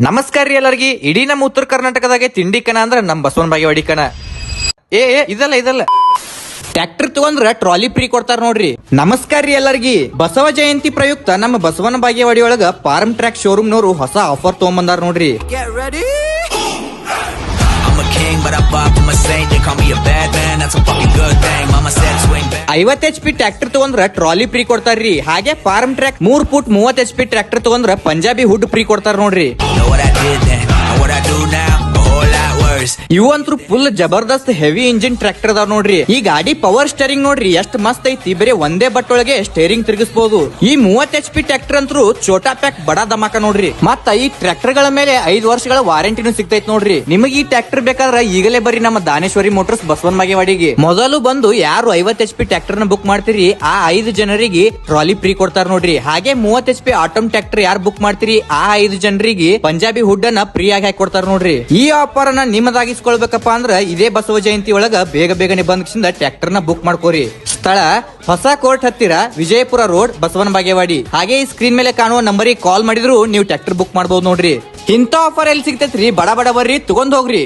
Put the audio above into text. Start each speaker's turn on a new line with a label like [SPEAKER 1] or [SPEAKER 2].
[SPEAKER 1] ನಮಸ್ಕಾರ ರೀ ಎಲ್ಲರಿಗೆ. ಇಡೀ ನಮ್ಮ ಉತ್ತರ ಕರ್ನಾಟಕದಾಗೆ ತಿಂಡಿ ಕಣ ಅಂದ್ರ ನಮ್ ಬಸವನ ಬಾಗೇವಾಡಿ ಕಣ. ಇದಲ್ಲ ಟ್ರ್ಯಾಕ್ಟರ್ ತಗೊಂಡ್ರ ಟ್ರಾಲಿ ಫ್ರೀ ಕೊಡ್ತಾರ ನೋಡ್ರಿ. ನಮಸ್ಕಾರ ರೀ ಎಲ್ಲರಿಗೆ. ಬಸವ ಜಯಂತಿ ಪ್ರಯುಕ್ತ ನಮ್ಮ ಬಸವನ ಬಾಗೇವಾಡಿ ಒಳಗ ಫಾರ್ಮ್ ಟ್ರ್ಯಾಕ್ ಶೋರೂಮ್ ನವರು ಹೊಸ ಆಫರ್ ತಗೊಂಬಂದಾರ ನೋಡ್ರಿ. 50 HP ಟ್ರ್ಯಾಕ್ಟರ್ ತಗೊಂಡ್ರ ಟ್ರಾಲಿ ಫ್ರೀ ಕೊಡ್ತಾರ್ರಿ. ಹಾಗೆ farm track 3 foot 30 HP tractor ತಗೊಂಡ್ರ ಪಂಜಾಬಿ ಹುಡ್ ಫ್ರೀ ಕೊಡ್ತಾರ ನೋಡ್ರಿ. ಇವಂತ್ರು ಫುಲ್ ಜಬರ್ದಸ್ತ್ ಹೆವಿ ಇಂಜಿನ್ ಟ್ರ್ಯಾಕ್ಟರ್ ಅದಾವ ನೋಡ್ರಿ. ಈ ಗಾಡಿ ಪವರ್ ಸ್ಟೇರಿಂಗ್ ನೋಡ್ರಿ ಎಷ್ಟ್ ಮಸ್ತ್ ಐತಿ. ಬರೀ ಒಂದೇ ಬಟ್ ಒಳಗೆ ಸ್ಟೇರಿಂಗ್ ತಿರುಗಿಸಬಹುದು. ಈ 30 HP ಟ್ರ್ಯಾಕ್ಟರ್ ಅಂತೂ ಚೋಟಾ ಪ್ಯಾಕ್ ಬಡ ಧಮಾಕ ನೋಡ್ರಿ. ಮತ್ತ ಈ ಟ್ರ್ಯಾಕ್ಟರ್ ಗಳ ಮೇಲೆ 5 ವರ್ಷಗಳ ವಾರಂಟಿನೂ ಸಿಗ್ತೈತಿ ನೋಡ್ರಿ. ನಿಮಗೆ ಈ ಟ್ರ್ಯಾಕ್ಟರ್ ಬೇಕಾದ್ರೆ ಈಗಲೇ ಬರ್ರಿ ನಮ್ಮ ದಾನೇಶ್ವರಿ ಮೋಟರ್ಸ್ ಬಸವನ ಬಾಗೇವಾಡಿಗೆ. ಮೊದಲು ಬಂದು ಯಾರು 50 HP ಟ್ರ್ಯಾಕ್ಟರ್ ನ ಬುಕ್ ಮಾಡ್ತೀರಿ ಆ 5 ಜನರಿಗೆ ಟ್ರಾಲಿ ಫ್ರೀ ಕೊಡ್ತಾರ ನೋಡ್ರಿ. ಹಾಗೆ 30 HP ಆಟೋಮ್ ಟ್ರ್ಯಾಕ್ಟರ್ ಯಾರು ಬುಕ್ ಮಾಡ್ತೀರಿ ಆ 5 ಜನರಿಗೆ ಪಂಜಾಬಿ ಹುಡ್ ಅನ್ನ ಫ್ರೀ ಆಗಿ ಹಾಕಿ ಕೊಡ್ತಾರ ನೋಡ್ರಿ. ಈ ಆಫರ್ ಅನ್ನ ನಿಮ್ಮದಾಗಿಸ್ಕೊಳ್ಬೇಕಪ್ಪ ಅಂದ್ರ ಇದೇ ಬಸವ ಜಯಂತಿ ಒಳಗ ಬೇಗನೆ ಬಂದ್ಕಿಸಿಂದ ಟ್ರ್ಯಾಕ್ಟರ್ ನ ಬುಕ್ ಮಾಡ್ಕೋರಿ. ಸ್ಥಳ ಹೊಸ ಕೋರ್ಟ್ ಹತ್ತಿರ ವಿಜಯಪುರ ರೋಡ್ ಬಸವನ ಬಾಗೇವಾಡಿ. ಹಾಗೆ ಈ ಸ್ಕ್ರೀನ್ ಮೇಲೆ ಕಾಣುವ ನಂಬರಿಗೆ ಕಾಲ್ ಮಾಡಿದ್ರು ನೀವು ಟ್ರ್ಯಾಕ್ಟರ್ ಬುಕ್ ಮಾಡಬಹುದು ನೋಡ್ರಿ. ಇಂಥ ಆಫರ್ ಎಲ್ಲಿ ಸಿಗ್ತೈತ್ರಿ? ಬಡ ಬರ್ರಿ ತಗೊಂಡ್ ಹೋಗ್ರಿ.